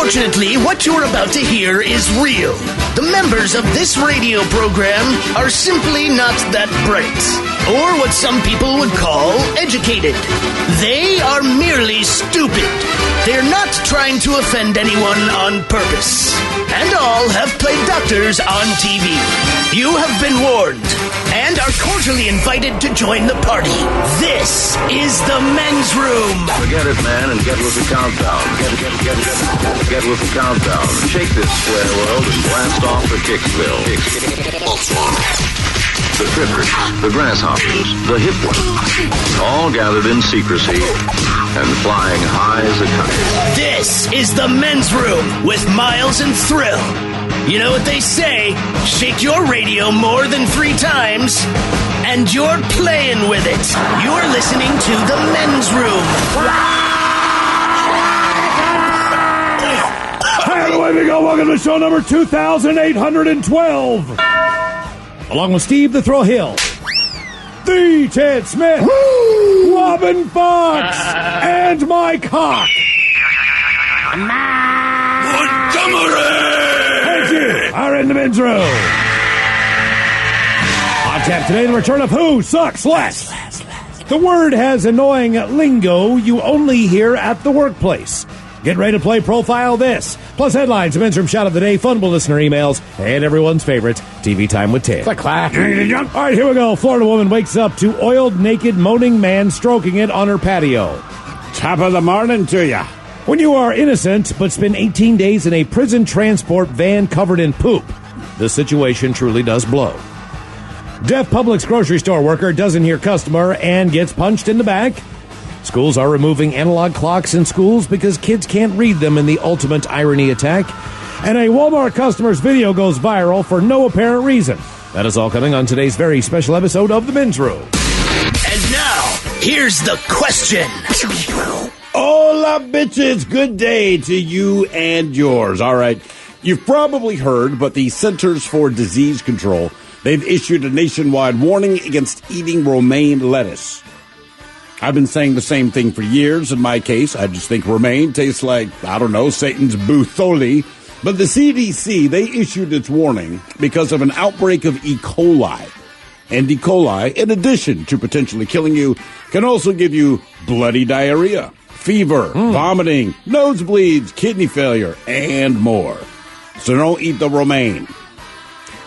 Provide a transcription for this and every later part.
Unfortunately, what you're about to hear is real. The members of this radio program are simply not that bright, or what some people would call educated. They are merely stupid. They're not trying to offend anyone on purpose. And all have played doctors on TV. You have been warned and are cordially invited to join the party. This is the men's room. Forget it, man, and get with the countdown. Get with the countdown. Shake this square world and blast off for Kicksville. The trippers, the grasshoppers, the hip ones, all gathered in secrecy and flying high as a kite. This is the men's room with Miles and Thrill. You know what they say, shake your radio more than 3 times, and you're playing with it. You're listening to the men's room. Hey, away we go. Welcome to show number 2812. Along with Steve the Thrill Hill, the Ted Smith, Robin Fox, and Mike Hawk. And you are in the men's room. On tap today, the return of Who Sucks Less. The word has annoying lingo you only hear at the workplace. Get ready to play Profile This. Plus headlines, a men's room shot of the day, funable listener emails, and everyone's favorite, TV Time with Ted. All right, here we go. Florida woman wakes up to oiled, naked, moaning man stroking it on her patio. Top of the morning to ya. When you are innocent but spend 18 days in a prison transport van covered in poop, the situation truly does blow. Deaf Publix grocery store worker doesn't hear customer and gets punched in the back. Schools are removing analog clocks in schools because kids can't read them in the ultimate irony attack. And a Walmart customer's video goes viral for no apparent reason. That is all coming on today's very special episode of The Men's Room. And now, here's the question. Hola, bitches. Good day to you and yours. All right. You've probably heard, but the Centers for Disease Control, they've issued a nationwide warning against eating romaine lettuce. I've been saying the same thing for years. In my case, I just think romaine tastes like, I don't know, Satan's butholi. But the CDC, they issued its warning because of an outbreak of E. coli. And E. coli, in addition to potentially killing you, can also give you bloody diarrhea, fever, vomiting, nosebleeds, kidney failure, and more. So don't eat the romaine.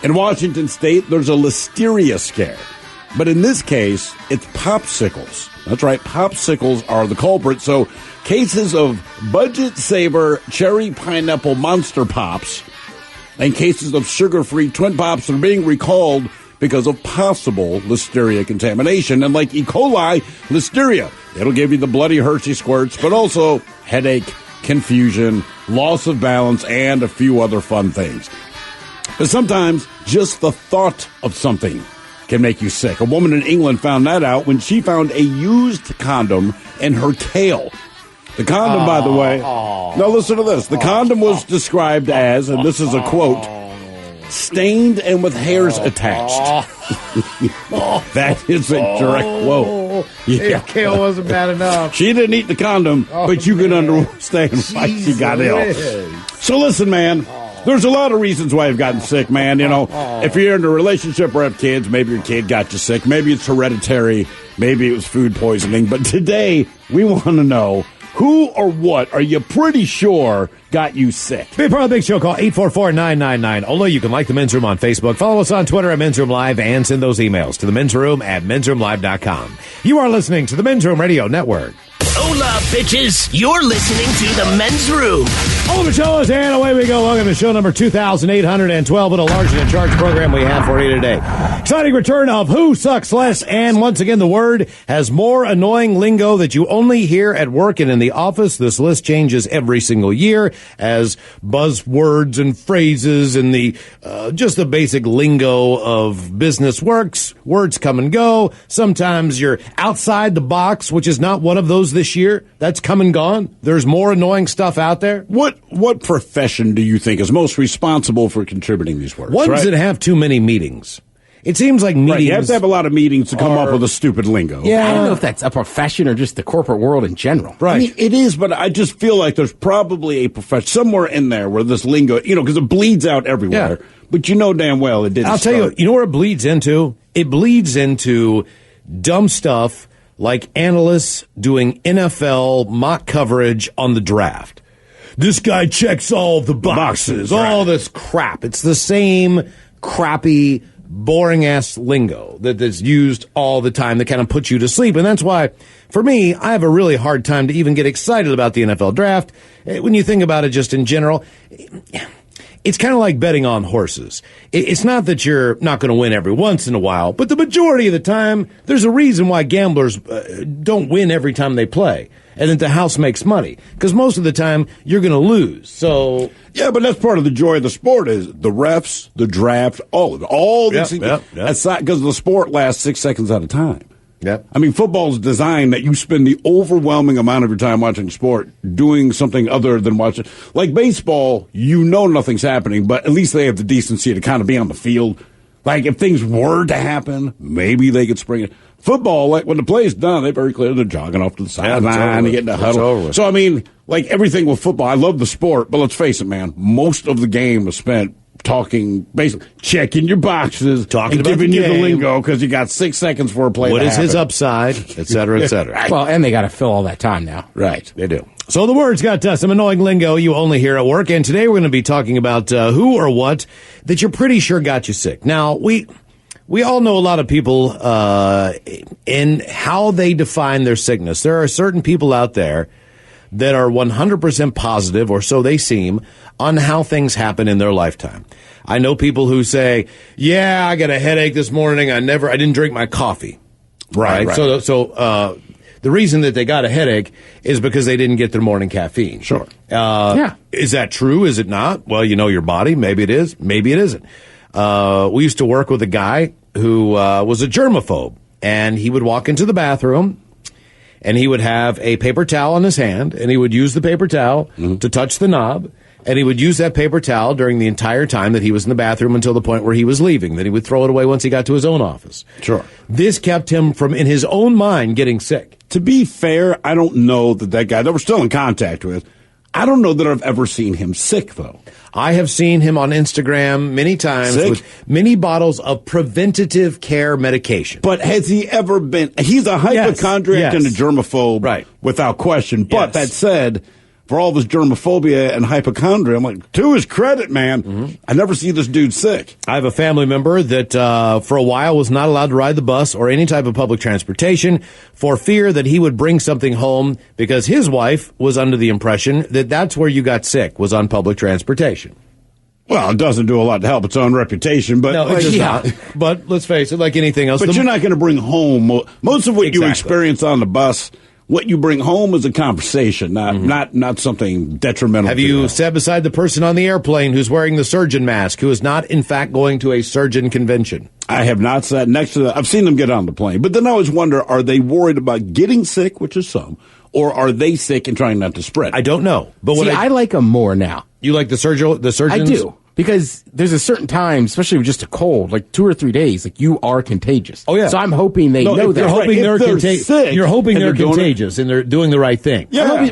In Washington State, there's a listeria scare. But in this case, it's popsicles. That's right, popsicles are the culprit. So cases of Budget Saver Cherry Pineapple Monster Pops and cases of sugar-free Twin Pops are being recalled because of possible listeria contamination. And like E. coli, listeria, it'll give you the bloody Hershey squirts, but also headache, confusion, loss of balance, and a few other fun things. But sometimes just the thought of something can make you sick. A woman in England found that out when she found a used condom in her tail. The condom, by the way, now listen to this. The condom was described as, and this is a quote, stained and with hairs attached. That is a direct quote. Yeah. Kale wasn't bad enough. She didn't eat the condom, but you can understand why she got ill. So listen, man. There's a lot of reasons why you've gotten sick, man. You know, if you're in a relationship or have kids, maybe your kid got you sick. Maybe it's hereditary. Maybe it was food poisoning. But today, we want to know who or what are you pretty sure got you sick? Be part of the big show. Call 844-999-OLA. You can like the Men's Room on Facebook. Follow us on Twitter at Men's Room Live and send those emails to the Men's Room at mensroomlive.com. You are listening to the Men's Room Radio Network. Hola, bitches. You're listening to the men's room. All the fellas, and away we go. Welcome to show number 2812 and a large and in charge program we have for you today. Exciting return of Who Sucks Less, and once again, the word has more annoying lingo that you only hear at work and in the office. This list changes every single year as buzzwords and phrases and the just the basic lingo of business works. Words come and go. Sometimes you're outside the box, which is not one of those this year. That's come and gone. There's more annoying stuff out there. What profession do you think is most responsible for contributing these words? Ones that have too many meetings. It seems like meetings. Right, you have to have a lot of meetings to come up with a stupid lingo. Yeah, I don't know if that's a profession or just the corporate world in general. Right. I mean, it is, but I just feel like there's probably a profession somewhere in there where this lingo, because it bleeds out everywhere. Yeah. But you know damn well it didn't. I'll tell you, you know where it bleeds into? It bleeds into dumb stuff like analysts doing NFL mock coverage on the draft. This guy checks all the boxes, all this crap. It's the same crappy, boring-ass lingo that's used all the time that kind of puts you to sleep. And that's why, for me, I have a really hard time to even get excited about the NFL draft. When you think about it just in general, it's kind of like betting on horses. It's not that you're not going to win every once in a while, but the majority of the time, there's a reason why gamblers don't win every time they play. And that the house makes money. Because most of the time, you're going to lose. So yeah, but that's part of the joy of the sport is the refs, the draft, all these things. Aside, because the sport lasts 6 seconds at a time. Yep. I mean, football's designed that you spend the overwhelming amount of your time watching sport doing something other than watching. Like baseball, nothing's happening, but at least they have the decency to kind of be on the field. Like if things were to happen, maybe they could spring it. Football, like when the play is done, they're very clear. They're jogging off to the sideline and getting a huddle. So, I mean, like everything with football, I love the sport, but let's face it, man, most of the game is spent talking, basically checking your boxes, talking and about giving the you the game. lingo because you got 6 seconds for a play. What to is happen. his upside, et cetera, et cetera. Well, and they got to fill all that time now. Right. They do. So the word's got some annoying lingo you only hear at work, and today we're going to be talking about who or what that you're pretty sure got you sick. Now, we all know a lot of people in how they define their sickness. There are certain people out there that are 100% positive, or so they seem, on how things happen in their lifetime. I know people who say, yeah, I got a headache this morning. I didn't drink my coffee. Right. So the reason that they got a headache is because they didn't get their morning caffeine. Sure. Is that true? Is it not? Well, you know your body. Maybe it is. Maybe it isn't. We used to work with a guy who was a germaphobe, and he would walk into the bathroom, and he would have a paper towel in his hand, and he would use the paper towel to touch the knob, and he would use that paper towel during the entire time that he was in the bathroom until the point where he was leaving. Then he would throw it away once he got to his own office. Sure. This kept him from, in his own mind, getting sick. To be fair, I don't know that guy that we're still in contact with, I don't know that I've ever seen him sick, though. I have seen him on Instagram many times with many bottles of preventative care medication. But has he ever been... He's a hypochondriac and a germaphobe, right, without question. But that said, for all of his germophobia and hypochondria, I'm like, to his credit, man, I never see this dude sick. I have a family member that for a while was not allowed to ride the bus or any type of public transportation for fear that he would bring something home because his wife was under the impression that that's where you got sick, was on public transportation. Well, it doesn't do a lot to help its own reputation, but no, it does not. But let's face it, like anything else. But you're not going to bring home most of what you experience on the bus. What you bring home is a conversation, not something detrimental. Have you sat beside the person on the airplane who's wearing the surgeon mask, who is not, in fact, going to a surgeon convention? I have not sat next to that. I've seen them get on the plane. But then I always wonder, are they worried about getting sick, which is some, or are they sick and trying not to spread? I don't know. But See, I like them more now. You like the surgeons? I do. Because there's a certain time, especially with just a cold, like 2 or 3 days, like you are contagious. Oh, yeah. So I'm hoping they know that. You're hoping they're contagious and they're doing the right thing. Yeah.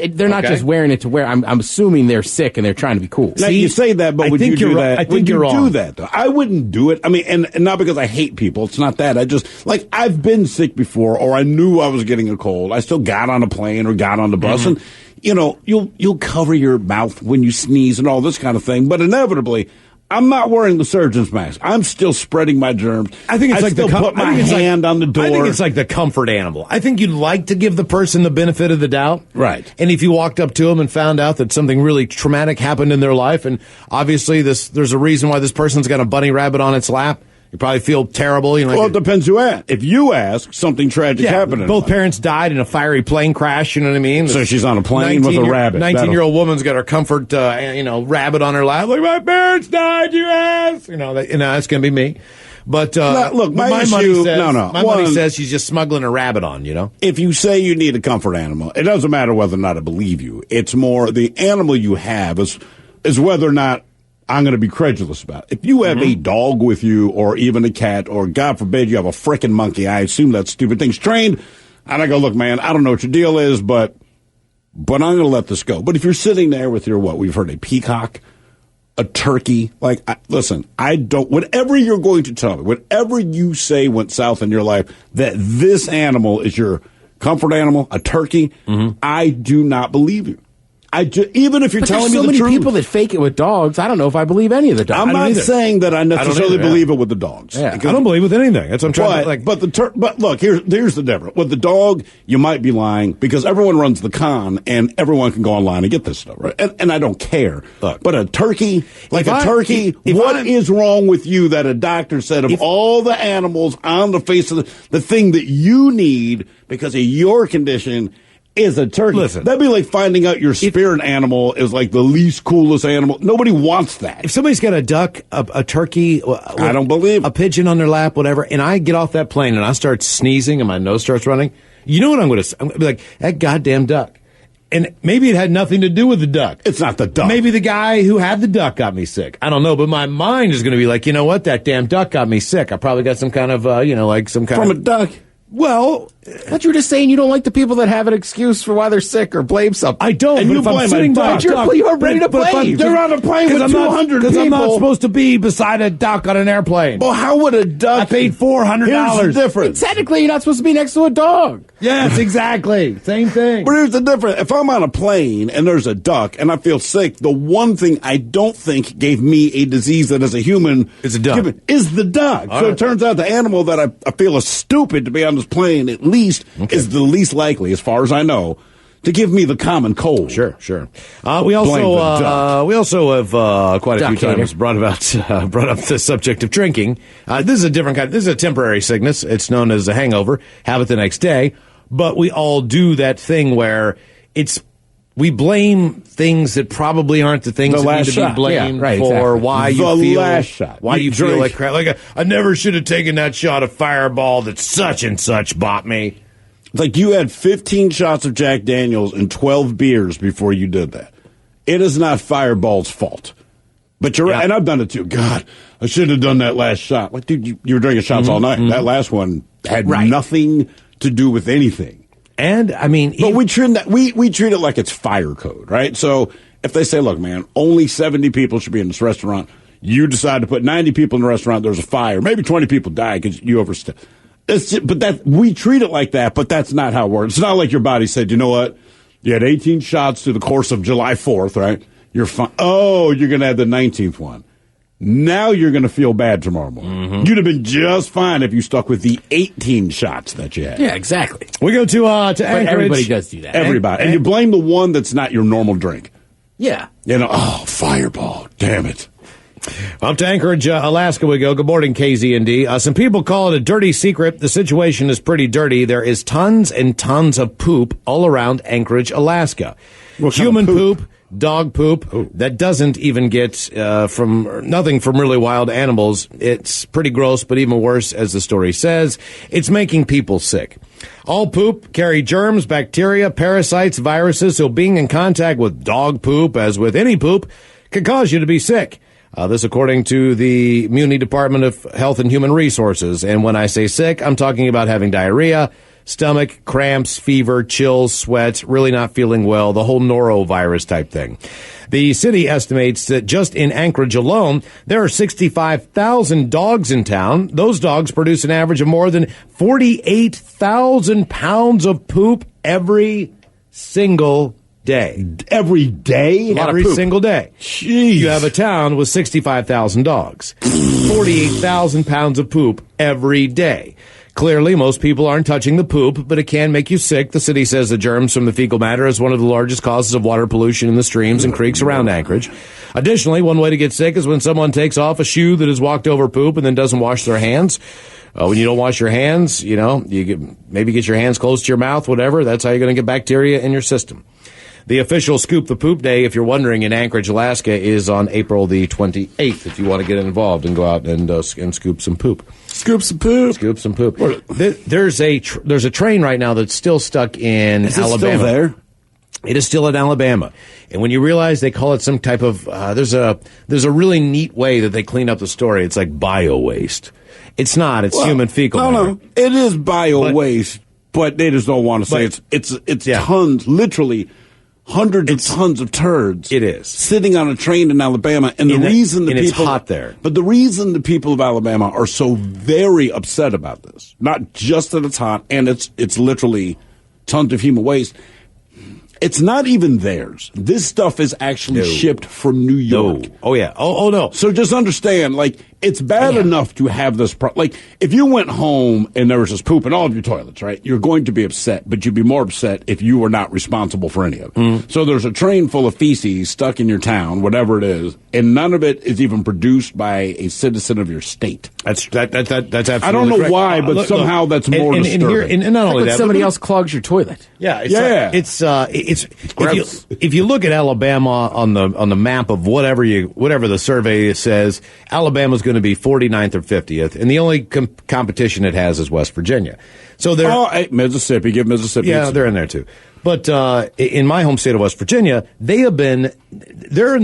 They're not just wearing it to wear. I'm assuming they're sick and they're trying to be cool. Now, you say that, but would you do that? I think you're wrong. Do that, though? I wouldn't do it. I mean, and not because I hate people. It's not that. I just, like, I've been sick before, or I knew I was getting a cold. I still got on a plane or got on the bus, and, you'll cover your mouth when you sneeze and all this kind of thing, but inevitably, I'm not wearing the surgeon's mask. I'm still spreading my germs. I think it's like put my hand on the door. I think it's like the comfort animal. I think you'd like to give the person the benefit of the doubt. Right. And if you walked up to them and found out that something really traumatic happened in their life, and obviously there's a reason why this person's got a bunny rabbit on its lap, you probably feel terrible. Well, it depends who asks. If you ask, something tragic happened. Both parents died in a fiery plane crash, you know what I mean? So she's on a plane with a rabbit. 19-year-old woman's got her comfort, rabbit on her lap. Like, my parents died, you ass. That's going to be me. But look, my money says, money says she's just smuggling a rabbit on, If you say you need a comfort animal, it doesn't matter whether or not I believe you. It's more the animal you have is whether or not I'm going to be credulous about it. If you have a dog with you or even a cat or, God forbid, you have a frickin' monkey, I assume that stupid thing's trained. And I go, look, man, I don't know what your deal is, but I'm going to let this go. But if you're sitting there with your, we've heard a peacock, a turkey, listen, I don't, whatever you're going to tell me, whatever you say went south in your life, that this animal is your comfort animal, a turkey, I do not believe you. Even if you're telling me the truth. There's so many people that fake it with dogs. I don't know if I believe any of the dogs. I'm not saying that I necessarily believe it with the dogs. Yeah. I don't believe with anything. That's what I'm trying to But look, here's the difference. With the dog, you might be lying because everyone runs the con and everyone can go online and get this stuff, right? And I don't care. Look, but a turkey, what is wrong with you that a doctor said of all the animals on the face of the thing that you need because of your condition is a turkey? Listen, that'd be like finding out your spirit animal is like the least coolest animal. Nobody wants that. If somebody's got a duck, a turkey, I don't believe a pigeon on their lap, whatever, and I get off that plane and I start sneezing and my nose starts running, you know what I'm going to say? I'm going to be like, that goddamn duck. And maybe it had nothing to do with the duck. It's not the duck. Maybe the guy who had the duck got me sick. I don't know, but my mind is going to be like, you know what? That damn duck got me sick. I probably got some kind of, From a duck. Well, but you were just saying you don't like the people that have an excuse for why they're sick or blame something. I don't. And but you if I'm blame sitting a by duck. You're ready to play. They're on a plane with 200 people. Because I'm not supposed to be beside a duck on an airplane. Well, how would a duck? I paid $400. Here's the difference. Technically, you're not supposed to be next to a dog. Yes, exactly. Same thing. But here's the difference. If I'm on a plane and there's a duck and I feel sick, the one thing I don't think gave me a disease that as a human is a duck. Is the duck. All so right. it turns out the animal that I feel is stupid to be on this plane at least is the least likely, as far as I know, to give me the common cold. Sure. We also have quite a few times brought up the subject of drinking. This is a different kind. This is a temporary sickness. It's known as a hangover. Have it the next day. But we all do that thing where we blame things that probably aren't the things that need to be blamed for. Exactly. Why you the feel last shot. Why you feel like crap. Like I never should have taken that shot of Fireball that such and such bought me. It's like you had 15 shots of Jack Daniels and 12 beers before you did that. It is not Fireball's fault. But you're right, and I've done it too. God, I should have done that last shot. Like, dude, you were drinking shots all night. That last one had nothing to do with anything. And I mean, but we treat it like it's fire code, right? So if they say, look, man, only 70 people should be in this restaurant, you decide to put 90 people in the restaurant, there's a fire. Maybe 20 people die because you overstep. We treat it like that, but that's not how it works. It's not like your body said, you know what? You had 18 shots through the course of July 4th, right? You're fine. Oh, you're going to have the 19th one. Now you're going to feel bad tomorrow morning. You'd have been just fine if you stuck with the 18 shots that you had. Yeah, exactly. We go to Anchorage. Everybody does do that. Everybody. And you blame the one that's not your normal drink. Yeah. You know, Fireball. Damn it. Up to Anchorage, Alaska we go. Good morning, KZND. Some people call it a dirty secret. The situation is pretty dirty. There is tons and tons of poop all around Anchorage, Alaska. Human poop, dog poop, that doesn't even get nothing from really wild animals. It's pretty gross, but even worse, as the story says, it's making people sick. All poop carry germs, bacteria, parasites, viruses, so being in contact with dog poop, as with any poop, can cause you to be sick. This according to the Muni Department of Health and Human Resources. And when I say sick, I'm talking about having diarrhea, stomach, cramps, fever, chills, sweat, really not feeling well, the whole norovirus type thing. The city estimates that just in Anchorage alone, there are 65,000 dogs in town. Those dogs produce an average of more than 48,000 pounds of poop every single day. Every day? Every single day. Jeez. You have a town with 65,000 dogs. 48,000 pounds of poop every day. Clearly, most people aren't touching the poop, but it can make you sick. The city says the germs from the fecal matter is one of the largest causes of water pollution in the streams and creeks around Anchorage. Additionally, one way to get sick is when someone takes off a shoe that has walked over poop and then doesn't wash their hands. When you don't wash your hands, maybe get your hands close to your mouth, whatever. That's how you're going to get bacteria in your system. The official Scoop the Poop Day, if you're wondering, in Anchorage, Alaska, is on April the 28th, if you want to get involved and go out and scoop some poop. Scoop some poop. Scoop some poop. There's a train right now that's still stuck in Alabama. Still there? It is still in Alabama. And when you realize they call it some type of, there's a really neat way that they clean up the story. It's like bio waste. It's not. It's human fecal matter. No. It is bio waste, but they just don't want to say it's tons, literally hundreds of tons of turds. It is. Sitting on a train in Alabama. And the reason it's hot there. But the reason the people of Alabama are so very upset about this, not just that it's hot and it's literally tons of human waste, it's not even theirs. This stuff is actually shipped from New York. No. Oh, yeah. Oh, no. So just understand, like, it's bad enough to have this like, if you went home and there was just poop in all of your toilets, right, you're going to be upset, but you'd be more upset if you were not responsible for any of it. Mm. So there's a train full of feces stuck in your town, whatever it is, and none of it is even produced by a citizen of your state. That's absolutely I don't know correct. why, but somehow that's more disturbing. And not only like that, somebody else clogs your toilet. Yeah, It's if you look at Alabama on the map of whatever the survey says, Alabama's going to be 49th or 50th, and the only competition it has is West Virginia. So they're Mississippi. Give Mississippi. Yeah, they're in there too. But in my home state of West Virginia, they're in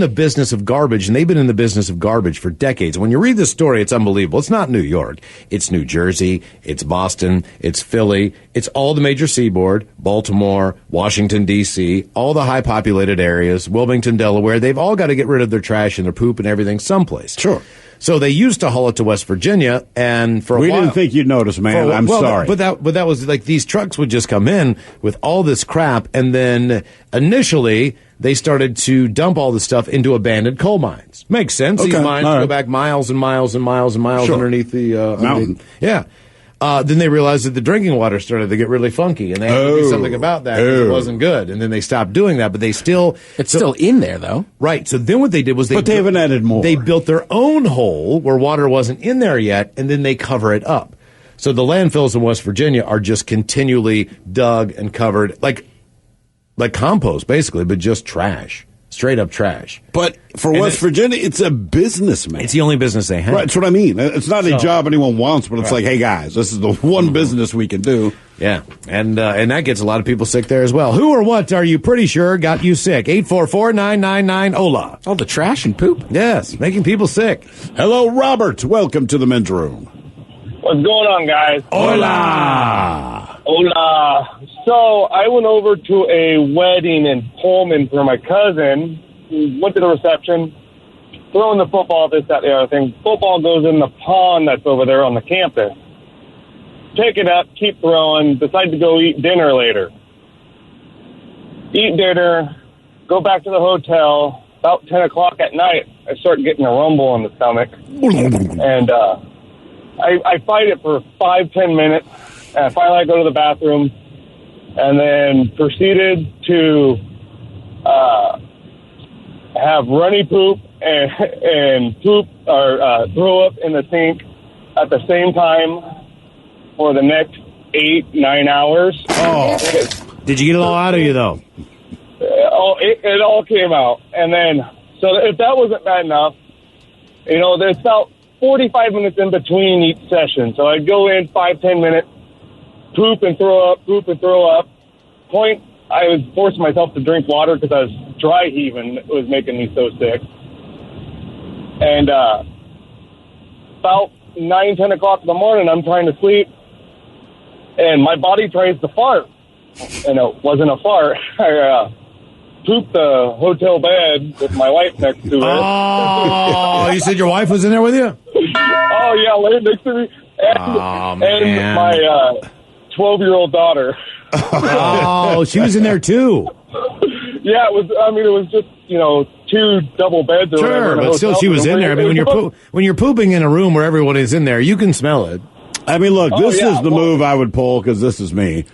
the business of garbage, and they've been in the business of garbage for decades. When you read this story, it's unbelievable. It's not New York. It's New Jersey. It's Boston. It's Philly. It's all the major seaboard, Baltimore, Washington, D.C., all the high-populated areas, Wilmington, Delaware. They've all got to get rid of their trash and their poop and everything someplace. Sure. So they used to haul it to West Virginia, and for a while... We didn't think you'd notice, man. I'm sorry. But that was like these trucks would just come in with all this crap, and then initially they started to dump all the stuff into abandoned coal mines. Makes sense. Okay. These mines All right. go back miles and miles and miles and miles underneath the mountain. Yeah. Then they realized that the drinking water started to get really funky, and they had to do something about that because it wasn't good. And then they stopped doing that, but they still... It's still in there, though. Right. So then what they did was But they haven't added more. They built their own hole where water wasn't in there yet, and then they cover it up. So the landfills in West Virginia are just continually dug and covered like compost, basically, but just trash. Straight up trash. But for West Virginia, it's a business, man. It's the only business they have. Right, that's what I mean. It's not a job anyone wants, but it's like, hey, guys, this is the one business we can do. Yeah, and that gets a lot of people sick there as well. Who or what are you pretty sure got you sick? 844-999-OLA. All the trash and poop. Yes, making people sick. Hello, Robert. Welcome to the men's room. What's going on, guys? Hola. Hola. So I went over to a wedding in Pullman for my cousin. Went to the reception, throwing the football, this, that, the other thing. Football goes in the pond that's over there on the campus. Pick it up, keep throwing, decide to go eat dinner later. Eat dinner, go back to the hotel. About 10 o'clock at night, I start getting a rumble in the stomach. And I fight it for 5-10 minutes. And finally I go to the bathroom and then proceeded to have runny poop and poop or throw up in the sink at the same time for the next 8-9 hours. Oh, did you get it all out of you, though? It all came out. And then, so if that wasn't bad enough, there's about 45 minutes in between each session. So I'd go in 5-10 minutes, poop and throw up. Point, I was forcing myself to drink water because I was dry heaving. It was making me so sick. And about 9-10 o'clock in the morning, I'm trying to sleep, and my body tries to fart. And it wasn't a fart. I pooped the hotel bed with my wife next to it. Oh, you said your wife was in there with you? Oh, yeah, laid next to me. And my 12-year-old daughter. Oh, she was in there too. Yeah, it was. I mean, it was just 2 double beds. Or Sure, but still, she was in there. I mean, when you're pooping in a room where everyone is in there, you can smell it. I mean, look, this is the move I would pull because this is me.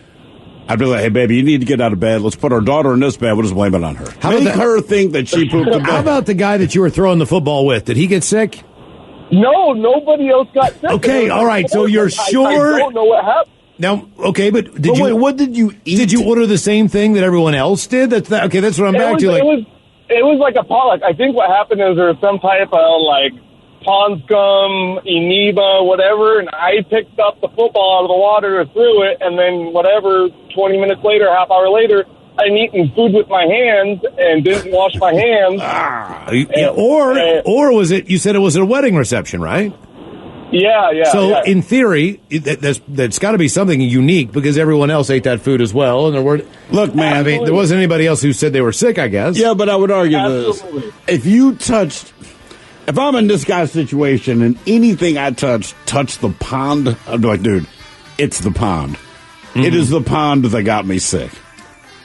I'd be like, hey, baby, you need to get out of bed. Let's put our daughter in this bed. We'll just blame it on her. Make her think that she pooped the bed. How about the guy that you were throwing the football with? Did he get sick? No, nobody else got sick. Okay, all right. So you're sure? I don't know what happened. Now, okay, but wait, what did you eat? Did you order the same thing that everyone else did? Okay, that's what I'm back to. It was like a pollock. I think what happened is there was some type of pond scum, amoeba, whatever, and I picked up the football out of the water, threw it, and then 20 minutes later, half hour later, I'm eating food with my hands and didn't wash my hands. Or was it? You said it was at a wedding reception, right? Yeah. So in theory, that's got to be something unique because everyone else ate that food as well. And look, man, I mean, there wasn't anybody else who said they were sick, I guess. Yeah, but I would argue this: if I'm in this guy's situation and anything I touch the pond, I'd be like, dude, it's the pond. Mm-hmm. It is the pond that got me sick.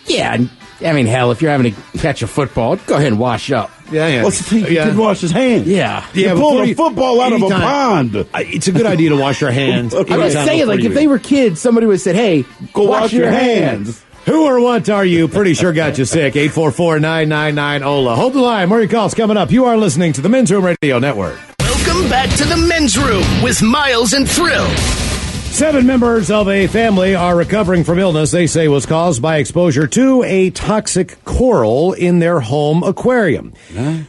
Yeah, I mean, hell, if you're having to catch a football, go ahead and wash up. Yeah. What's the thing? He didn't wash his hands. Yeah. You pulled a football out of a pond. It's a good idea to wash your hands. I'm just saying, like, if they were kids, somebody would have said, hey, go wash your hands. Who or what are you? Pretty sure got you sick. 844-999-OLA. Hold the line. More of your calls coming up. You are listening to the Men's Room Radio Network. Welcome back to the Men's Room with Miles and Thrill. 7 members of a family are recovering from illness they say was caused by exposure to a toxic coral in their home aquarium.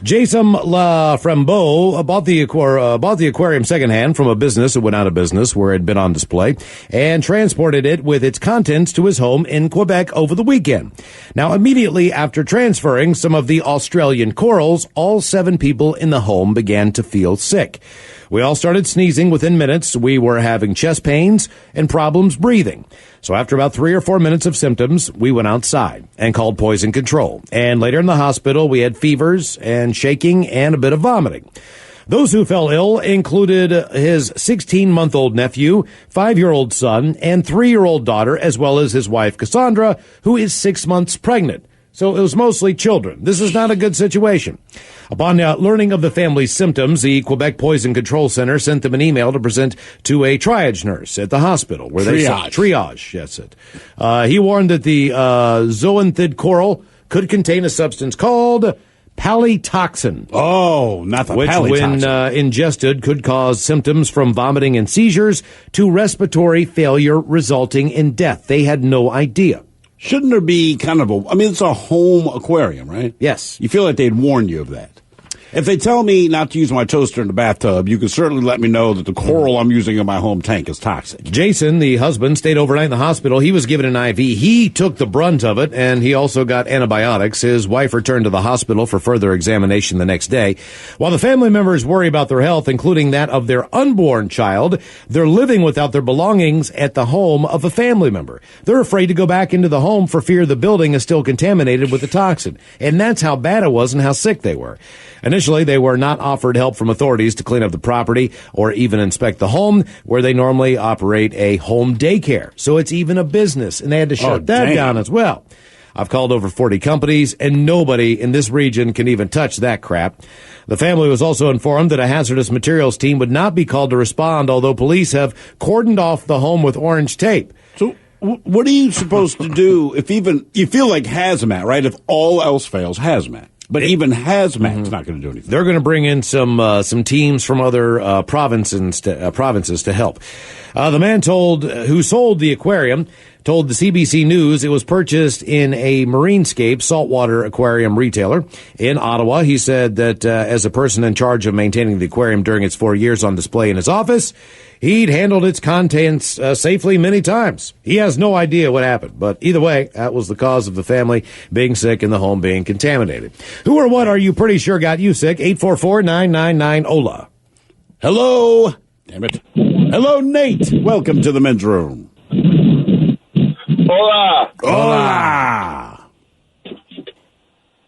Jason Laframbeau bought the aquarium secondhand from a business that went out of business where it had been on display and transported it with its contents to his home in Quebec over the weekend. Now, immediately after transferring some of the Australian corals, all 7 people in the home began to feel sick. We all started sneezing within minutes. We were having chest pains and problems breathing. So after about 3 or 4 minutes of symptoms, we went outside and called poison control. And later in the hospital, we had fevers and shaking and a bit of vomiting. Those who fell ill included his 16-month-old nephew, 5-year-old son, and 3-year-old daughter, as well as his wife, Cassandra, who is 6 months pregnant. So it was mostly children. This is not a good situation. Upon learning of the family's symptoms, the Quebec Poison Control Center sent them an email to present to a triage nurse at the hospital. Triage, yes. He warned that the zoanthid coral could contain a substance called palytoxin. Oh, not the palytoxin. Which, when ingested, could cause symptoms from vomiting and seizures to respiratory failure resulting in death. They had no idea. Shouldn't there be it's a home aquarium, right? Yes. You feel like they'd warn you of that. If they tell me not to use my toaster in the bathtub, you can certainly let me know that the coral I'm using in my home tank is toxic. Jason, the husband, stayed overnight in the hospital. He was given an IV. He took the brunt of it, and he also got antibiotics. His wife returned to the hospital for further examination the next day. While the family members worry about their health, including that of their unborn child, they're living without their belongings at the home of a family member. They're afraid to go back into the home for fear the building is still contaminated with the toxin. And that's how bad it was and how sick they were. Initially, they were not offered help from authorities to clean up the property or even inspect the home, where they normally operate a home daycare. So it's even a business, and they had to shut that down as well. I've called over 40 companies, and nobody in this region can even touch that crap. The family was also informed that a hazardous materials team would not be called to respond, although police have cordoned off the home with orange tape. So what are you supposed to do if even you feel like hazmat, right? If all else fails, hazmat. But even hazmat's not going to do anything. They're going to bring in some teams from other provinces to help. The man who sold the aquarium told the CBC News it was purchased in a Marinescape saltwater aquarium retailer in Ottawa. He said that as a person in charge of maintaining the aquarium during its 4 years on display in his office, he'd handled its contents safely many times. He has no idea what happened, but either way, that was the cause of the family being sick and the home being contaminated. Who or what are you pretty sure got you sick? 844-999-OLA. Hello. Damn it. Hello, Nate. Welcome to the Men's Room. Hola. Hola.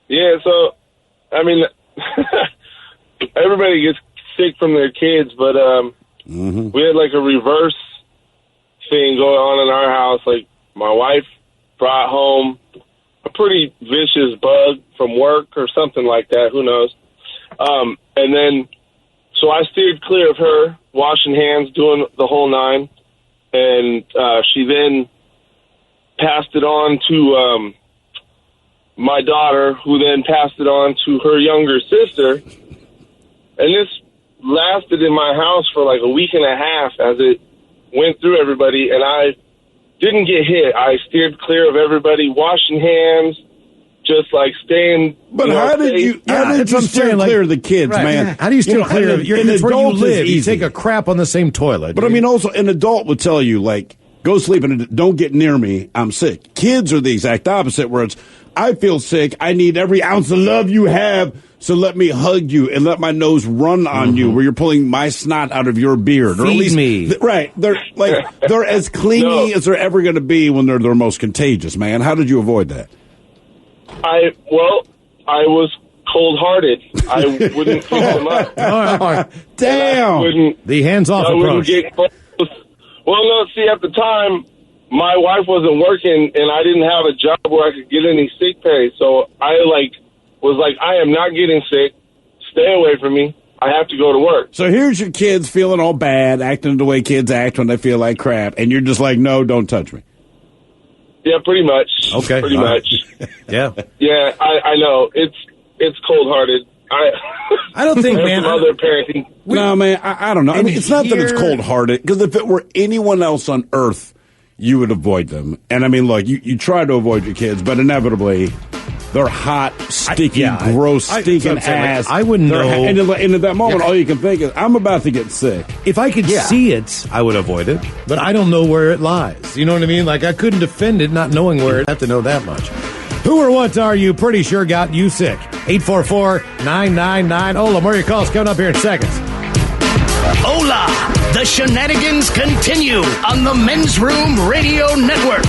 Yeah, so, I mean, everybody gets sick from their kids, but we had like a reverse thing going on in our house. Like, my wife brought home a pretty vicious bug from work or something like that. Who knows? And then, so I steered clear of her, washing hands, doing the whole nine. And she then passed it on to my daughter, who then passed it on to her younger sister. And this lasted in my house for like a week and a half as it went through everybody, and I didn't get hit. I steered clear of everybody, washing hands, just like staying. But how did you steer clear of the kids, man? How do you steer clear of it's where you live? You take a crap on the same toilet. But I mean, also an adult would tell you, like, go sleep and don't get near me. I'm sick. Kids are the exact opposite, where it's, I feel sick. I need every ounce of love you have. So let me hug you and let my nose run on you, where you're pulling my snot out of your beard. Feed or at least, me. Right. They're they're as clingy as they're ever going to be when they're most contagious, man. How did you avoid that? I was cold-hearted. I wouldn't pick them up. Damn. The hands-off approach. Get close. Well, no, see, at the time, my wife wasn't working, and I didn't have a job where I could get any sick pay. So I, was like, I am not getting sick. Stay away from me. I have to go to work. So here's your kids feeling all bad, acting the way kids act when they feel like crap, and you're just like, no, don't touch me. Yeah, pretty much. Okay. Pretty much. Yeah. Yeah, I know. It's cold-hearted. I don't think, man. Other parenting. No, man, I don't know. I mean, it's not that it's cold-hearted, because if it were anyone else on earth, you would avoid them. And I mean, look, you try to avoid your kids, but inevitably, they're hot, sticky, gross, stinking ass. I wouldn't know. And at that moment, all you can think is, I'm about to get sick. If I could see it, I would avoid it. But I don't know where it lies. You know what I mean? Like, I couldn't defend it not knowing where it. I have to know that much. Who or what are you pretty sure got you sick? 844-999-OLA. More of your calls coming up here in seconds. Hola! The shenanigans continue on the Men's Room Radio Network.